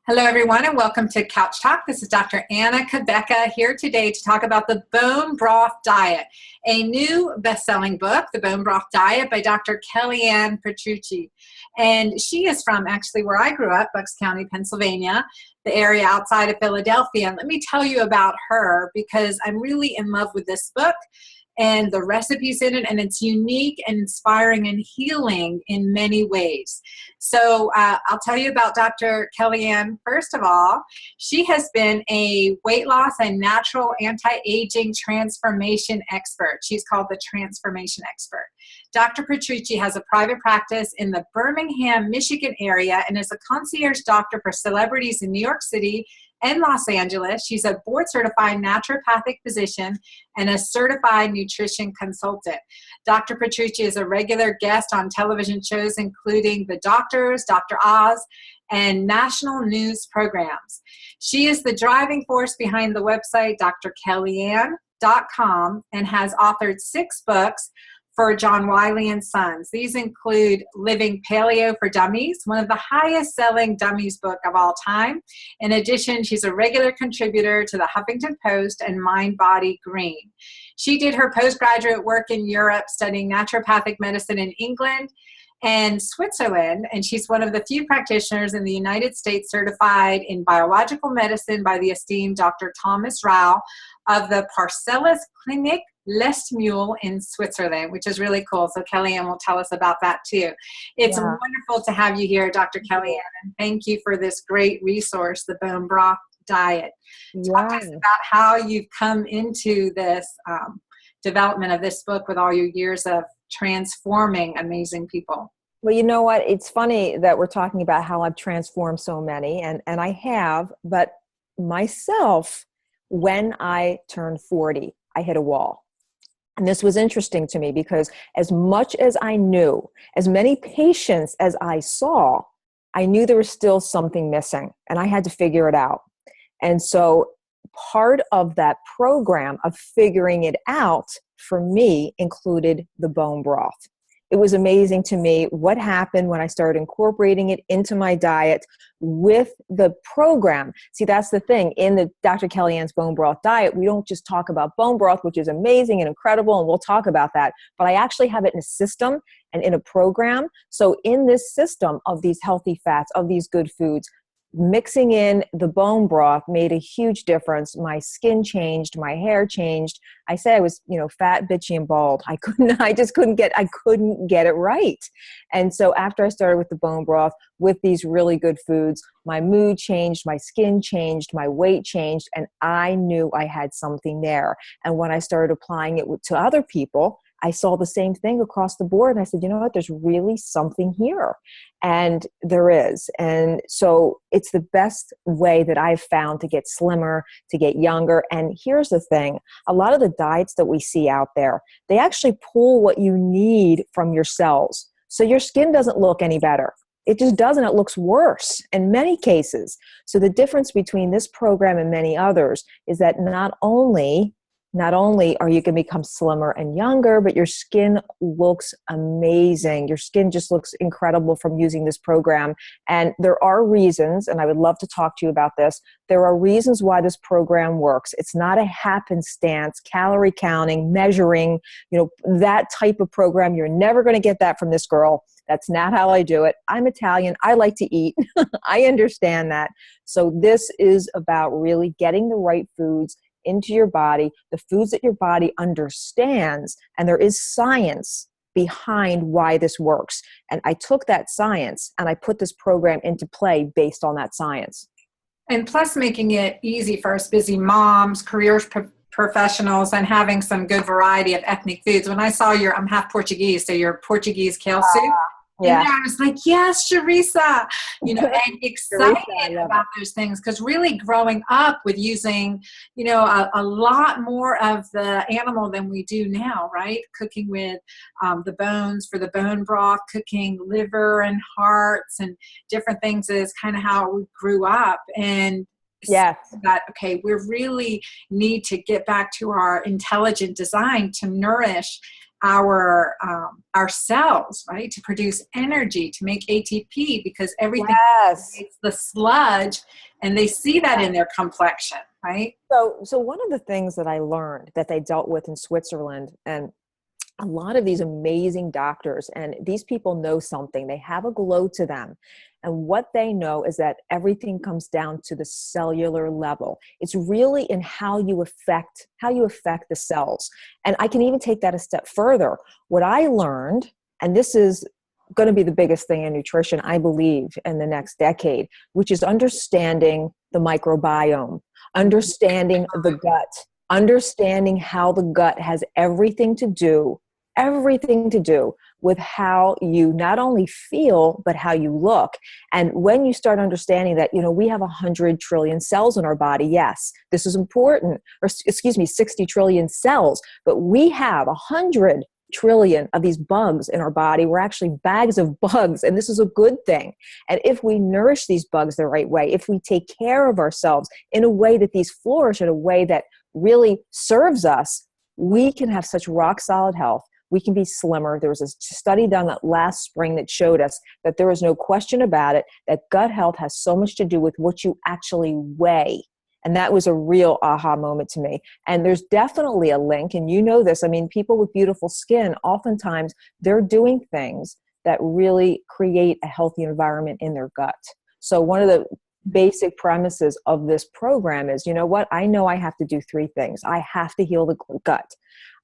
Hello, everyone, and welcome to Couch Talk. This is Dr. Anna Cabeca here today to talk about the Bone Broth Diet, a new best-selling book, The Bone Broth Diet by Dr. Kellyanne Petrucci. And she is from actually where I grew up, Bucks County, Pennsylvania, the area outside of Philadelphia. And let me tell you about her because I'm really in love with this book and the recipes in it, and it's unique and inspiring and healing in many ways. So I'll tell you about Dr. Kellyanne. First of all, she has been a weight loss and natural anti-aging transformation expert. She's called the transformation expert. Dr. Petrucci has a private practice in the Birmingham, Michigan area and is a concierge doctor for celebrities in New York City and Los Angeles. She's a board-certified naturopathic physician and a certified nutrition consultant. Dr. Petrucci is a regular guest on television shows including The Doctors, Dr. Oz, and national news programs. She is the driving force behind the website drkellyanne.com and has authored 6 books for John Wiley and Sons. These include Living Paleo for Dummies, one of the highest selling dummies book of all time. In addition, she's a regular contributor to the Huffington Post and Mind Body Green. She did her postgraduate work in Europe studying naturopathic medicine in England and Switzerland, and she's one of the few practitioners in the United States certified in biological medicine by the esteemed Dr. Thomas Rau of the Parcellus Clinic Lestmühl in Switzerland, which is really cool. So Kellyanne will tell us about that too. It's wonderful to have you here, Dr. Kellyanne, and thank you for this great resource, the Bone Broth Diet. Talk to us about how you've come into this development of this book with all your years of transforming amazing people. Well, you know what? It's funny that we're talking about how I've transformed so many, and I have, but myself, when I turned 40, I hit a wall. And this was interesting to me because as much as I knew, as many patients as I saw, I knew there was still something missing and I had to figure it out. And so part of that program of figuring it out for me included the bone broth. It was amazing to me what happened when I started incorporating it into my diet with the program. See, that's the thing. In the Dr. Kellyanne's Bone Broth Diet, we don't just talk about bone broth, which is amazing and incredible, and we'll talk about that, but I actually have it in a system and in a program. So in this system of these healthy fats, of these good foods, mixing in the bone broth made a huge difference. My skin changed, my hair changed. I said I was, fat, bitchy, and bald. I couldn't get it right. And so after I started with the bone broth, with these really good foods, my mood changed, my skin changed, my weight changed, and I knew I had something there. And when I started applying it to other people, I saw the same thing across the board. And I said, you know what, there's really something here. And there is. And so it's the best way that I've found to get slimmer, to get younger. And here's the thing. A lot of the diets that we see out there, they actually pull what you need from your cells. So your skin doesn't look any better. It just doesn't. It looks worse in many cases. So the difference between this program and many others is that not only are you going to become slimmer and younger, but your skin looks amazing. Your skin just looks incredible from using this program. And there are reasons, and I would love to talk to you about this, there are reasons why this program works. It's not a happenstance, calorie counting, measuring, that type of program. You're never going to get that from this girl. That's not how I do it. I'm Italian. I like to eat. I understand that. So this is about really getting the right foods into your body, the foods that your body understands, and there is science behind why this works. And I took that science and I put this program into play based on that science. And plus making it easy for us busy moms, career professionals, and having some good variety of ethnic foods. When I saw I'm half Portuguese, so your Portuguese kale soup, Yeah. And I was like, yes, Sharisa, and excited about those things because really growing up with using, a lot more of the animal than we do now, right? Cooking with the bones for the bone broth, cooking liver and hearts and different things is kind of how we grew up. And yes, that, we really need to get back to our intelligent design to nourish our cells, right, to produce energy, to make ATP, because everything Yes. is the sludge, and they see that in their complexion, right? So one of the things that I learned that they dealt with in Switzerland, and a lot of these amazing doctors, and these people know something, they have a glow to them. And what they know is that everything comes down to the cellular level. It's really in how you affect the cells. And I can even take that a step further. What I learned, and this is going to be the biggest thing in nutrition, I believe, in the next decade, which is understanding the microbiome, understanding the gut, understanding how the gut has everything to do with how you not only feel, but how you look. And when you start understanding that, we have 100 trillion cells in our body, yes, this is important, or 60 trillion cells, but we have 100 trillion of these bugs in our body. We're actually bags of bugs, and this is a good thing. And if we nourish these bugs the right way, if we take care of ourselves in a way that these flourish, in a way that really serves us, we can have such rock solid health. We can be slimmer. There was a study done last spring that showed us that there is no question about it, that gut health has so much to do with what you actually weigh. And that was a real aha moment to me. And there's definitely a link, and you know this. I mean, people with beautiful skin, oftentimes they're doing things that really create a healthy environment in their gut. So one of the basic premises of this program is, I know I have to do three things. I have to heal the gut.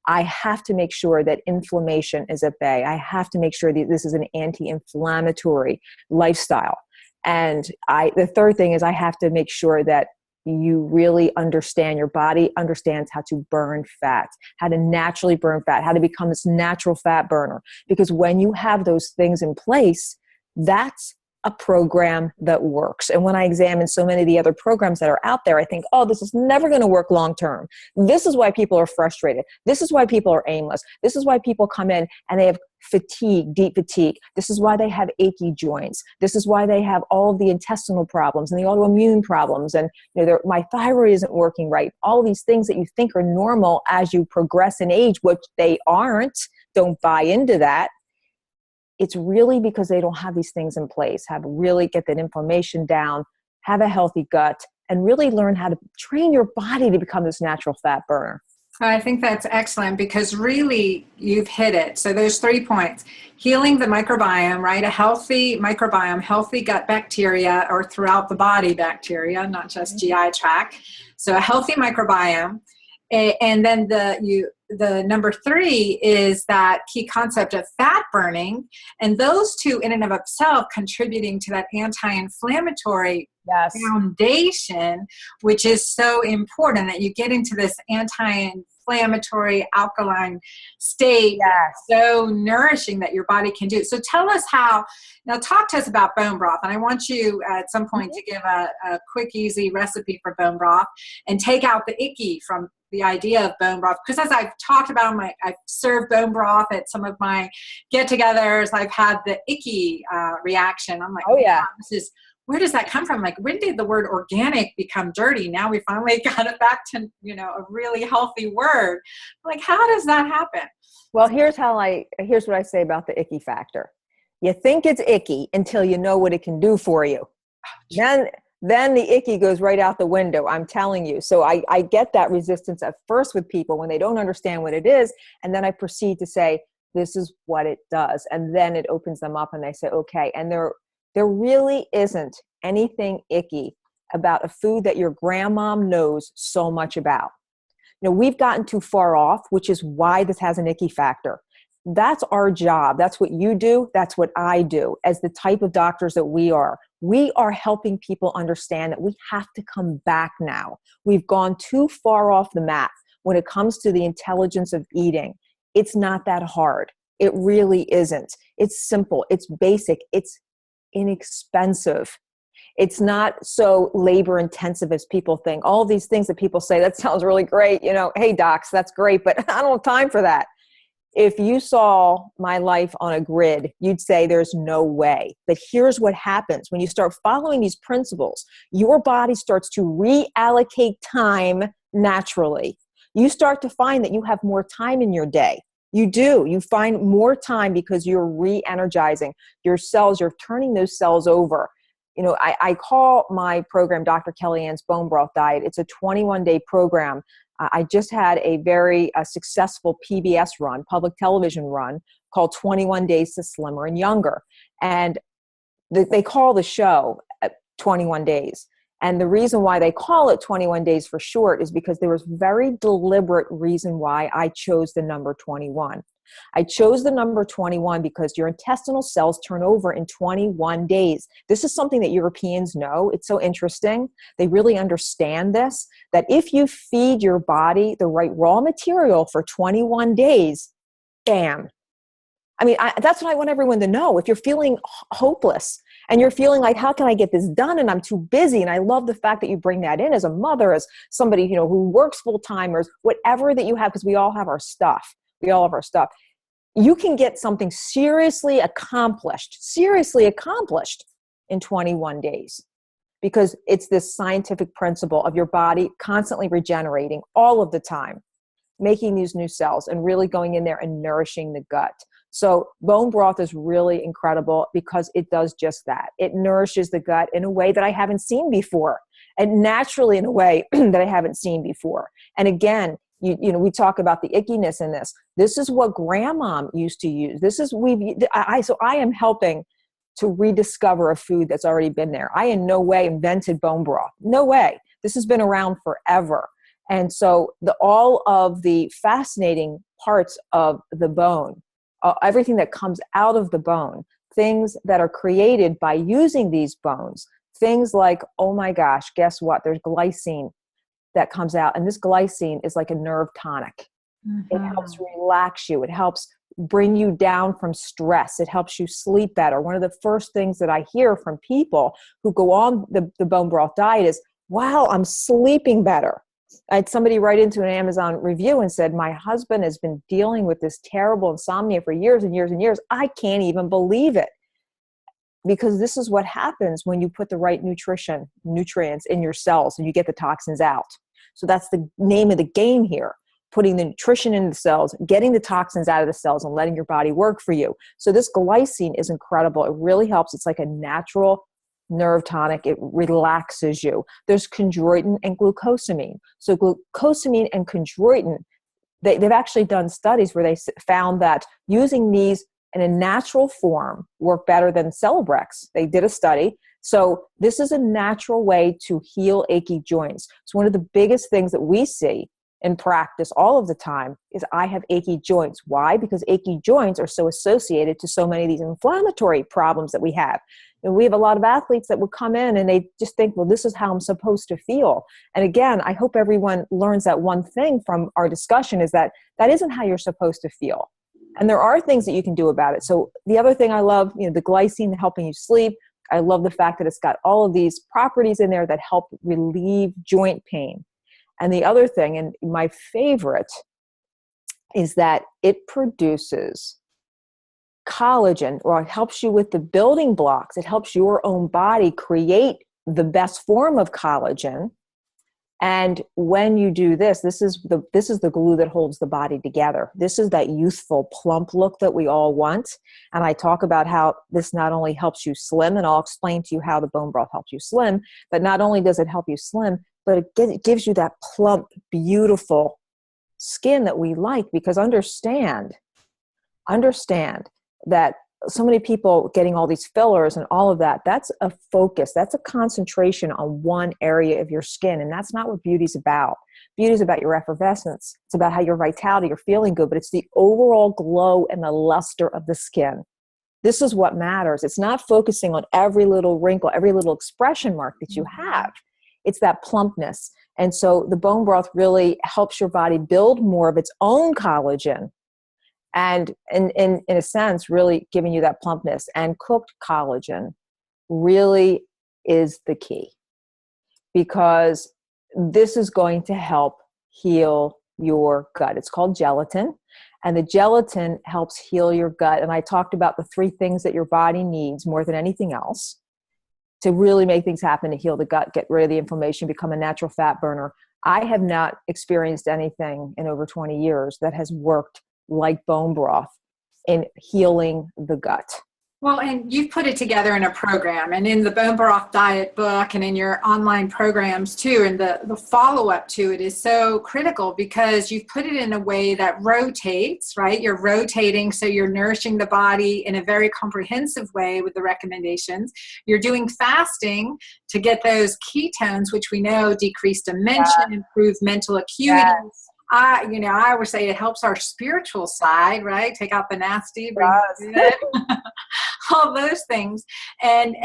I have to make sure that inflammation is at bay. I have to make sure that this is an anti-inflammatory lifestyle. And the third thing is I have to make sure that you really understand, your body understands how to burn fat, how to naturally burn fat, how to become this natural fat burner. Because when you have those things in place, that's a program that works. And when I examine so many of the other programs that are out there, I think, oh, this is never going to work long term. This is why people are frustrated. This is why people are aimless. This is why people come in and they have fatigue, deep fatigue. This is why they have achy joints. This is why they have all of the intestinal problems and the autoimmune problems. And my thyroid isn't working right. All these things that you think are normal as you progress in age, which they aren't. Don't buy into that. It's really because they don't have these things in place, really get that inflammation down, have a healthy gut, and really learn how to train your body to become this natural fat burner. I think that's excellent, because really you've hit it. So there's 3 points. Healing the microbiome, right? A healthy microbiome, healthy gut bacteria, or throughout the body bacteria, not just GI tract. So a healthy microbiome. And then the number 3 is that key concept of fat burning, and those two in and of itself contributing to that anti-inflammatory foundation, which is so important, that you get into this anti-inflammatory alkaline state, so nourishing that your body can do. So tell us talk to us about bone broth. And I want you at some point to give a quick, easy recipe for bone broth and take out the icky from the idea of bone broth. Because as I've talked about, I've served bone broth at some of my get-togethers. I've had the icky reaction. I'm like, oh yeah, where does that come from? Like, when did the word organic become dirty? Now we finally got it back to, a really healthy word. Like, how does that happen? Well, here's what I say about the icky factor. You think it's icky until you know what it can do for you. Then the icky goes right out the window, I'm telling you. So I get that resistance at first with people when they don't understand what it is. And then I proceed to say, this is what it does. And then it opens them up and they say, okay. And there really isn't anything icky about a food that your grandmom knows so much about. We've gotten too far off, which is why this has an icky factor. That's our job. That's what you do. That's what I do as the type of doctors that we are. We are helping people understand that we have to come back now. We've gone too far off the map when it comes to the intelligence of eating. It's not that hard. It really isn't. It's simple. It's basic. It's inexpensive. It's not so labor intensive as people think. All these things that people say, that sounds really great. Hey docs, that's great, but I don't have time for that. If you saw my life on a grid, you'd say there's no way. But here's what happens. When you start following these principles, your body starts to reallocate time naturally. You start to find that you have more time in your day. You do. You find more time because you're re-energizing your cells. You're turning those cells over. You know, I call my program Dr. Kellyanne's Bone Broth Diet. It's a 21-day program. I just had a very successful PBS run, public television run, called 21 Days to Slimmer and Younger. And they call the show 21 Days. And the reason why they call it 21 Days for short is because there was very deliberate reason why I chose the number 21. I chose the number 21 because your intestinal cells turn over in 21 days. This is something that Europeans know. It's so interesting. They really understand this, that if you feed your body the right raw material for 21 days, bam. I mean, that's what I want everyone to know. If you're feeling hopeless and you're feeling like, how can I get this done? And I'm too busy. And I love the fact that you bring that in as a mother, as somebody, you know, who works full time, or whatever that you have, because we all have our stuff. We all have our stuff. You can get something seriously accomplished in 21 days, because it's this scientific principle of your body constantly regenerating all of the time, making these new cells and really going in there and nourishing the gut. So bone broth is really incredible because it does just that. It nourishes the gut in a way that I haven't seen before, and naturally in a way that I haven't seen before. And again, you know, we talk about the ickiness in this. This is what grandma used to use. So I am helping to rediscover a food that's already been there. I in no way invented bone broth. No way. This has been around forever. And so all of the fascinating parts of the bone, everything that comes out of the bone, things that are created by using these bones, things like, oh my gosh, guess what? There's glycine that comes out. And this glycine is like a nerve tonic. Mm-hmm. It helps relax you. It helps bring you down from stress. It helps you sleep better. One of the first things that I hear from people who go on the bone broth diet is, wow, I'm sleeping better. I had somebody write into an Amazon review and said, my husband has been dealing with this terrible insomnia for years and years and years. I can't even believe it. Because this is what happens when you put the right nutrients in your cells and you get the toxins out. So that's the name of the game here, putting the nutrition in the cells, getting the toxins out of the cells, and letting your body work for you. So this glycine is incredible. It really helps. It's like a natural nerve tonic. It relaxes you. There's chondroitin and glucosamine. So glucosamine and chondroitin, they've actually done studies where they found that using these in a natural form work better than Celebrex. They did a study. So this is a natural way to heal achy joints. So one of the biggest things that we see in practice all of the time is I have achy joints. Why? Because achy joints are so associated to so many of these inflammatory problems that we have. And we have a lot of athletes that would come in and they just think, well, this is how I'm supposed to feel. And again, I hope everyone learns that one thing from our discussion is that isn't how you're supposed to feel. And there are things that you can do about it. So the other thing I love, you know, the glycine helping you sleep. I love the fact that it's got all of these properties in there that help relieve joint pain. And the other thing, and my favorite, is that it produces collagen, or it helps you with the building blocks. It helps your own body create the best form of collagen. And when you do this is the glue that holds the body together. This is that youthful, plump look that we all want. And I talk about how this not only helps you slim, and I'll explain to you how the bone broth helps you slim, but not only does it help you slim, but it gives you that plump, beautiful skin that we like. Because understand that so many people getting all these fillers and all of that, that's a focus. That's a concentration on one area of your skin. And that's not what beauty's about. Beauty is about your effervescence. It's about how your vitality, you're feeling good, but it's the overall glow and the luster of the skin. This is what matters. It's not focusing on every little wrinkle, every little expression mark that you have. It's that plumpness. And so the bone broth really helps your body build more of its own collagen. And in a sense, really giving you that plumpness. And cooked collagen really is the key, because this is going to help heal your gut. It's called gelatin, and the gelatin helps heal your gut. And I talked about the 3 things that your body needs more than anything else to really make things happen, to heal the gut, get rid of the inflammation, become a natural fat burner. I have not experienced anything in over 20 years that has worked like bone broth in healing the gut. Well, and you've put it together in a program, and in the Bone Broth Diet book and in your online programs too, and the follow-up to it is so critical because you've put it in a way that rotates, right? You're rotating, so you're nourishing the body in a very comprehensive way with the recommendations. You're doing fasting to get those ketones, which we know decrease dementia, improve mental acuity. Yes. I always say it helps our spiritual side, right? Take out the nasty, bring in the good. All those things. And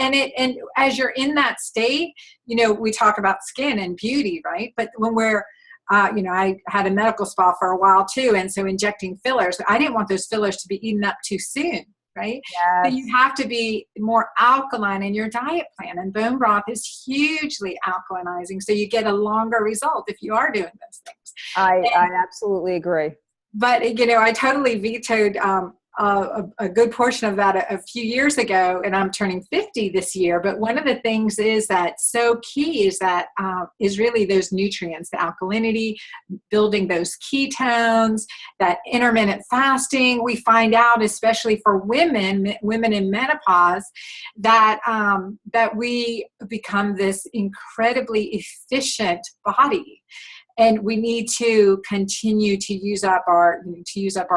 as you're in that state, we talk about skin and beauty, right? But when we're, I had a medical spa for a while too. And so injecting fillers, I didn't want those fillers to be eaten up too soon, right? Yes. So you have to be more alkaline in your diet plan. And bone broth is hugely alkalinizing. So you get a longer result if you are doing those things. I absolutely agree. But, I totally vetoed a good portion of that a few years ago, and I'm turning 50 this year. But one of the things is that so key is that is really those nutrients, the alkalinity, building those ketones, that intermittent fasting. We find out, especially for women in menopause, that we become this incredibly efficient body. And we need to continue to use up our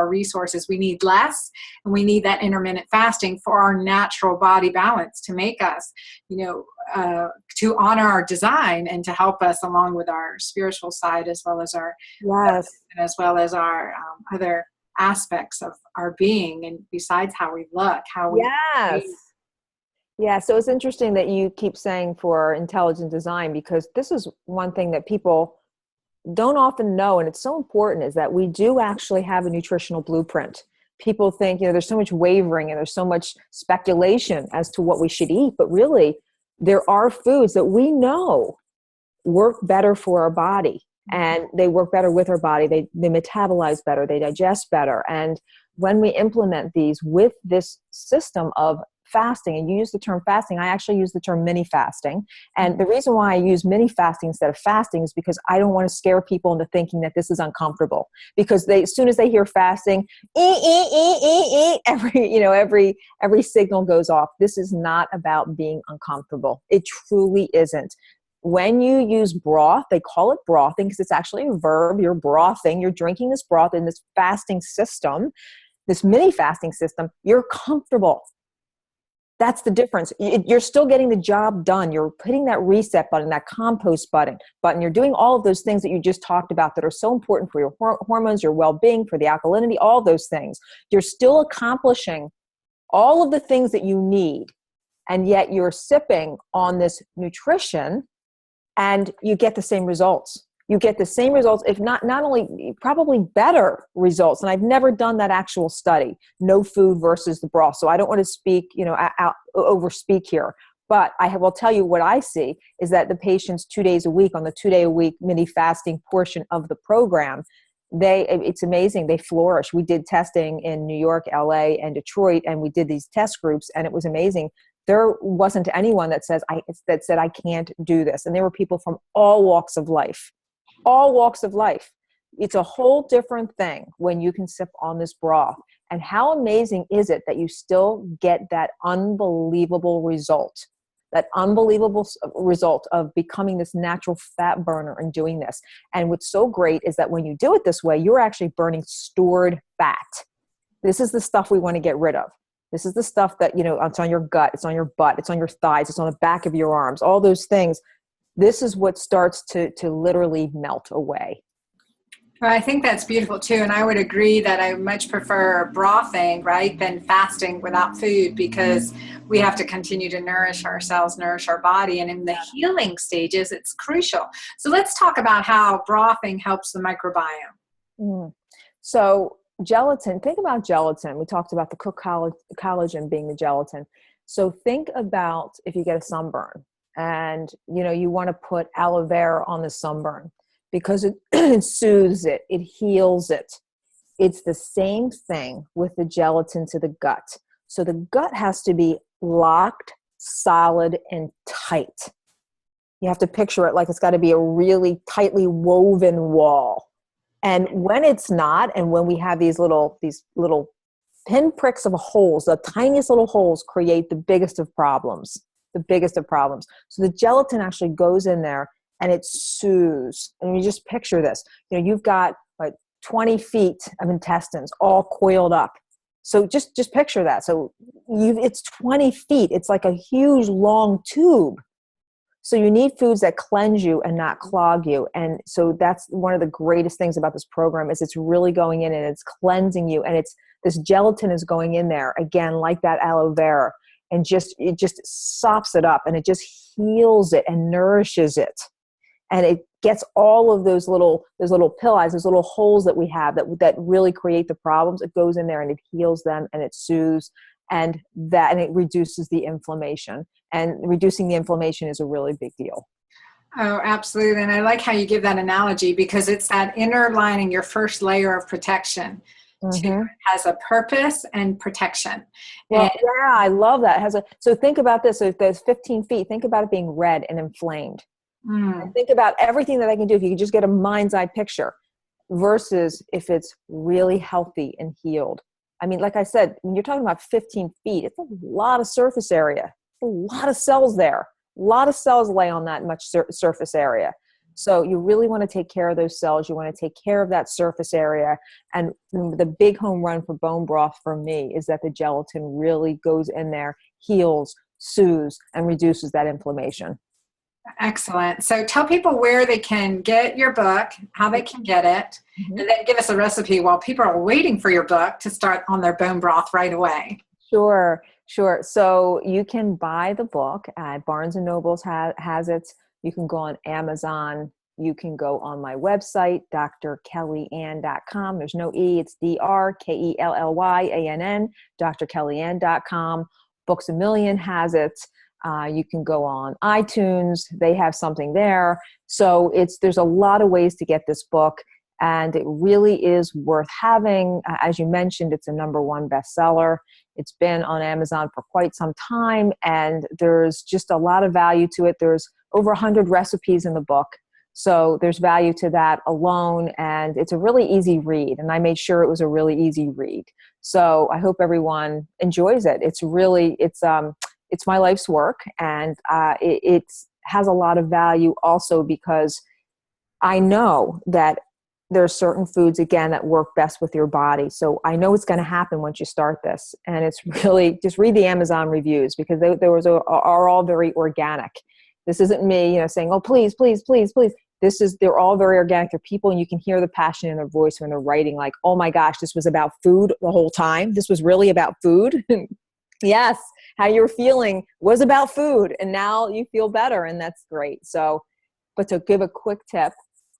resources. We need less, and we need that intermittent fasting for our natural body balance to make us, to honor our design and to help us along with our spiritual side as well as our other aspects of our being, and besides how we look, how we Yeah, so it's interesting that you keep saying for intelligent design, because this is one thing that people don't often know, and it's so important, is that we do actually have a nutritional blueprint. People think, there's so much wavering and there's so much speculation as to what we should eat, but really there are foods that we know work better for our body, and they work better with our body. They metabolize better, they digest better. And when we implement these with this system of fasting, and you use the term fasting, I actually use the term mini fasting. And the reason why I use mini fasting instead of fasting is because I don't want to scare people into thinking that this is uncomfortable. Because as soon as they hear fasting, every signal goes off. This is not about being uncomfortable. It truly isn't. When you use broth, they call it brothing because it's actually a verb. You're brothing. You're drinking this broth in this fasting system, this mini fasting system. You're comfortable. That's the difference. You're still getting the job done. You're hitting that reset button, that compost button. You're doing all of those things that you just talked about that are so important for your hormones, your well-being, for the alkalinity, all those things. You're still accomplishing all of the things that you need, and yet you're sipping on this nutrition, and you get the same results. You get the same results, if not only probably better results. And I've never done that actual study, no food versus the broth. So I don't want to speak, overspeak here. But I will tell you what I see is that the patients 2 days a week on the 2 day a week mini fasting portion of the program, it's amazing. They flourish. We did testing in New York, LA, and Detroit, and we did these test groups, and it was amazing. There wasn't anyone that said I can't do this. And there were people from all walks of life. All walks of life. It's a whole different thing when you can sip on this broth. And how amazing is it that you still get that unbelievable result of becoming this natural fat burner and doing this. And what's so great is that when you do it this way, you're actually burning stored fat. This is the stuff we want to get rid of. This is the stuff that, it's on your gut, it's on your butt, it's on your thighs, it's on the back of your arms, all those things. This is what starts to literally melt away. Well, I think that's beautiful too. And I would agree that I much prefer brothing, right, than fasting without food, because we have to continue to nourish ourselves, nourish our body. And in the healing stages, it's crucial. So let's talk about how brothing helps the microbiome. So gelatin, think about gelatin. We talked about the collagen being the gelatin. So think about if you get a sunburn, and you want to put aloe vera on the sunburn because it soothes it, it heals it. It's the same thing with the gelatin to the gut. So the gut has to be locked, solid, and tight. You have to picture it like it's got to be a really tightly woven wall. And when it's not, and when we have these little pinpricks of holes, the tiniest little holes create the biggest of problems, the biggest of problems. So the gelatin actually goes in there and it soothes. And you just picture this, you've got like 20 feet of intestines all coiled up. So just picture that. So it's 20 feet. It's like a huge long tube. So you need foods that cleanse you and not clog you. And so that's one of the greatest things about this program is it's really going in and it's cleansing you. And this gelatin is going in there again, like that aloe vera, and it just sops it up and it just heals it and nourishes it. And it gets all of those little pilli, those little holes that we have that really create the problems. It goes in there and it heals them and it soothes and it reduces the inflammation. And reducing the inflammation is a really big deal. Oh, absolutely. And I like how you give that analogy because it's that inner lining, your first layer of protection. Mm-hmm. Has a purpose and protection. Well, yeah, I love that. So think about this. So if there's 15 feet, think about it being red and inflamed. And think about everything that I can do if you can just get a mind's eye picture versus if it's really healthy and healed. I mean, like I said, when you're talking about 15 feet, it's a lot of surface area, a lot of cells there. A lot of cells lay on that much surface area. So you really want to take care of those cells. You want to take care of that surface area. And the big home run for bone broth for me is that the gelatin really goes in there, heals, soothes, and reduces that inflammation. Excellent. So tell people where they can get your book, how they can get it, and then give us a recipe while people are waiting for your book to start on their bone broth right away. Sure. So you can buy the book at Barnes & Noble has it. You can go on Amazon. You can go on my website, drkellyann.com. There's no E, it's DRKELLYANN, drkellyann.com. Books A Million has it. You can go on iTunes. They have something there. So there's a lot of ways to get this book, and it really is worth having. As you mentioned, it's a #1 bestseller. It's been on Amazon for quite some time, and there's just a lot of value to it. There's over 100 recipes in the book. So there's value to that alone, and it's a really easy read. And I made sure it was a really easy read. So I hope everyone enjoys it. It's my life's work, and it has a lot of value also because I know that there are certain foods, again, that work best with your body. So I know it's going to happen once you start this. And it's really, just read the Amazon reviews because they are all very organic. This isn't me, saying, oh, please, please, please, please. They're all very organic. They're people, and you can hear the passion in their voice when they're writing like, oh my gosh, this was about food the whole time. This was really about food. Yes, how you're feeling was about food, and now you feel better, and that's great. So, but to give a quick tip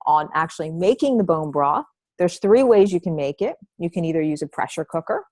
on actually making the bone broth, there's 3 ways you can make it. You can either use a pressure cooker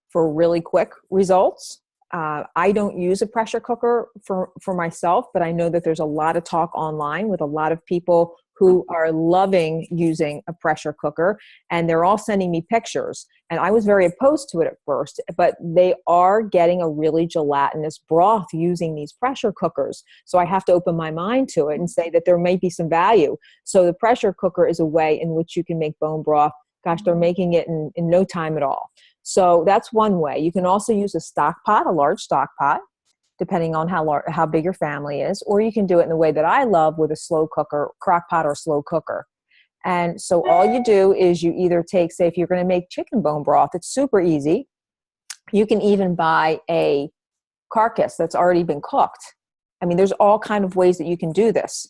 for really quick results. I don't use a pressure cooker for myself, but I know that there's a lot of talk online with a lot of people who are loving using a pressure cooker, and they're all sending me pictures. And I was very opposed to it at first, but they are getting a really gelatinous broth using these pressure cookers. So I have to open my mind to it and say that there may be some value. So the pressure cooker is a way in which you can make bone broth. Gosh, they're making it in no time at all. So that's one way. You can also use a stock pot, a large stock pot, depending on how big your family is, or you can do it in the way that I love with a slow cooker, crock pot or slow cooker. And so all you do is you either take, say if you're going to make chicken bone broth, it's super easy. You can even buy a carcass that's already been cooked. I mean, there's all kind of ways that you can do this.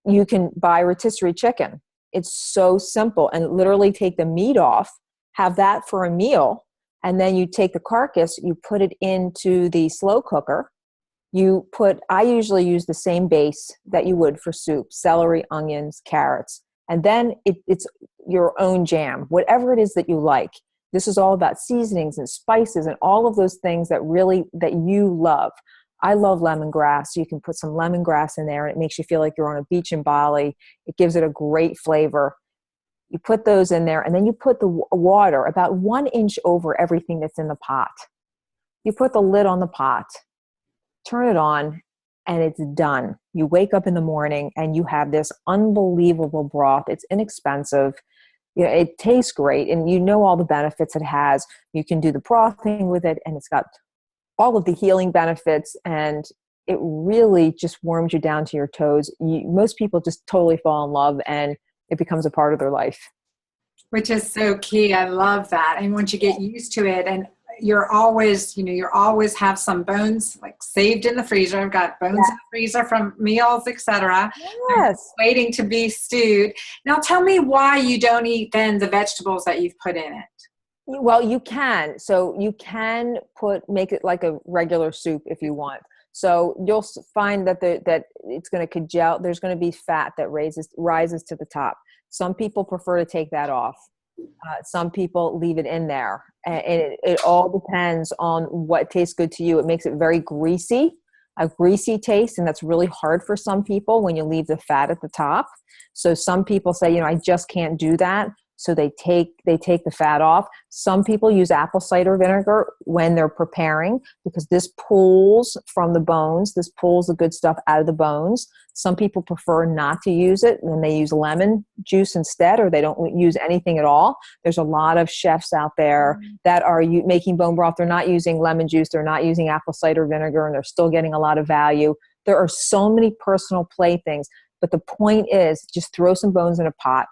You can buy rotisserie chicken. It's so simple, and literally take the meat off, have that for a meal, and then you take the carcass, you put it into the slow cooker. I usually use the same base that you would for soup: celery, onions, carrots. And then it's your own jam, whatever it is that you like. This is all about seasonings and spices and all of those things that you love. I love lemongrass. You can put some lemongrass in there, and it makes you feel like you're on a beach in Bali. It gives it a great flavor. You put those in there, and then you put the water about 1 inch over everything that's in the pot. You put the lid on the pot, turn it on, and it's done. You wake up in the morning and you have this unbelievable broth. It's inexpensive. it tastes great, and you know all the benefits it has. You can do the brothing with it, and it's got all of the healing benefits, and it really just warms you down to your toes. Most people just totally fall in love, and it becomes a part of their life. Which is so key. I love that. And once you get used to it, and you're always have some bones like saved in the freezer. I've got bones in the freezer from meals, etc. Yes. Waiting to be stewed. Now tell me why you don't eat then the vegetables that you've put in it. Well, you can. So you can make it like a regular soup if you want. So you'll find that that it's going to congeal. There's going to be fat that rises to the top. Some people prefer to take that off. Some people leave it in there. And it all depends on what tastes good to you. It makes it very greasy, a greasy taste. And that's really hard for some people when you leave the fat at the top. So some people say, I just can't do that. So they take the fat off. Some people use apple cider vinegar when they're preparing, because this pulls from the bones. This pulls the good stuff out of the bones. Some people prefer not to use it, and they use lemon juice instead, or they don't use anything at all. There's a lot of chefs out there that are making bone broth. They're not using lemon juice. They're not using apple cider vinegar, and they're still getting a lot of value. There are so many personal playthings, but the point is just throw some bones in a pot.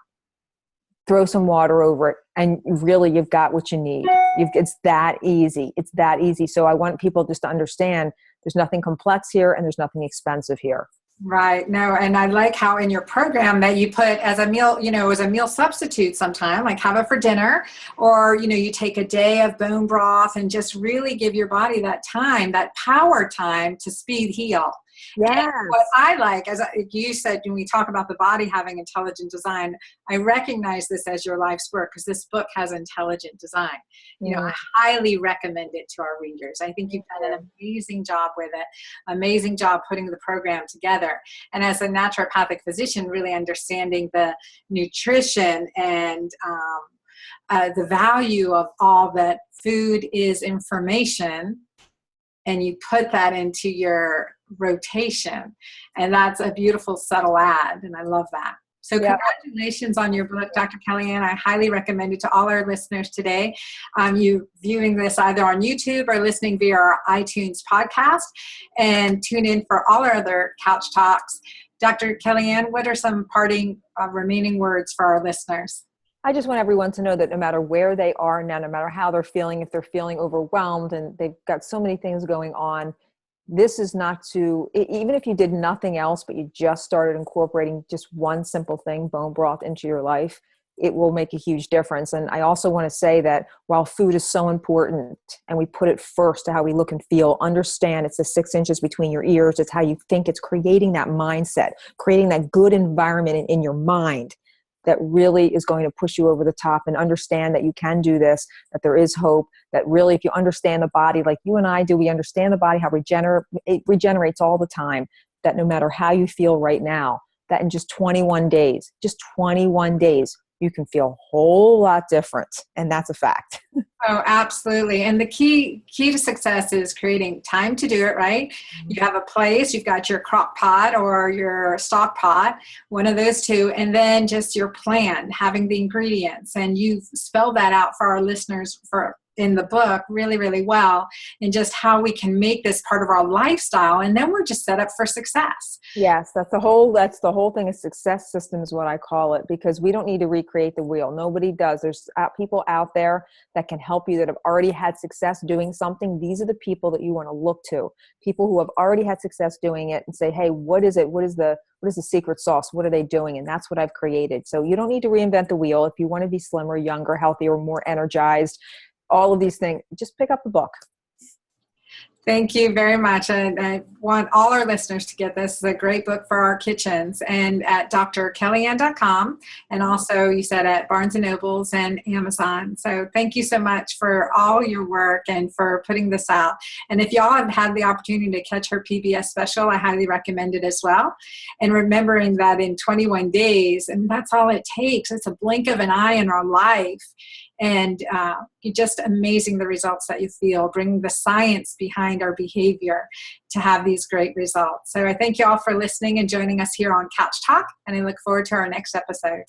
Throw some water over it, and really you've got what you need. It's that easy. It's that easy. So I want people just to understand there's nothing complex here, and there's nothing expensive here. Right. No, and I like how in your program that you put as a meal, as a meal substitute sometime, like have it for dinner, or, you take a day of bone broth and just really give your body that time, that power time to speed heal. Yes. And what I like, as you said, when we talk about the body having intelligent design, I recognize this as your life's work, because this book has intelligent design. I highly recommend it to our readers. I think you've done an amazing job with it, amazing job putting the program together. And as a naturopathic physician, really understanding the nutrition and the value of all that. Food is information, and you put that into your rotation. And that's a beautiful, subtle ad. And I love that. So congratulations on your book, Dr. Kellyann. I highly recommend it to all our listeners today. You viewing this either on YouTube or listening via our iTunes podcast. And tune in for all our other Couch Talks. Dr. Kellyann, what are some parting remaining words for our listeners? I just want everyone to know that no matter where they are now, no matter how they're feeling, if they're feeling overwhelmed and they've got so many things going on, this is not even if you did nothing else, but you just started incorporating just one simple thing, bone broth, into your life, it will make a huge difference. And I also want to say that while food is so important and we put it first to how we look and feel, understand it's the 6 inches between your ears. It's how you think. It's creating that mindset, creating that good environment in your mind that really is going to push you over the top, and understand that you can do this, that there is hope, that really if you understand the body like you and I do, we understand the body, how it regenerates all the time, that no matter how you feel right now, that in just 21 days, you can feel a whole lot different. And that's a fact. Oh, absolutely. And the key to success is creating time to do it, right? You have a place, you've got your crock pot or your stock pot, one of those two, and then just your plan, having the ingredients. And you've spelled that out for our listeners in the book really, really well, and just how we can make this part of our lifestyle. And then we're just set up for success. Yes, that's the whole thing. A success system is what I call it, because we don't need to recreate the wheel. Nobody does. There's people out there that can help you, that have already had success doing something. These are the people that you want to look to. People who have already had success doing it, and say, hey, what is it? What is the secret sauce? What are they doing? And that's what I've created. So you don't need to reinvent the wheel. If you want to be slimmer, younger, healthier, more energized, all of these things, just pick up the book. Thank you very much. And I want all our listeners to get this. It's a great book for our kitchens, and at drkellyann.com. And also you said at Barnes & Nobles and Amazon. So thank you so much for all your work and for putting this out. And if y'all have had the opportunity to catch her PBS special, I highly recommend it as well. And remembering that in 21 days, and that's all it takes. It's a blink of an eye in our life. And you're just amazing the results that you feel, bring the science behind our behavior to have these great results. So I thank you all for listening and joining us here on Couch Talk, and I look forward to our next episode.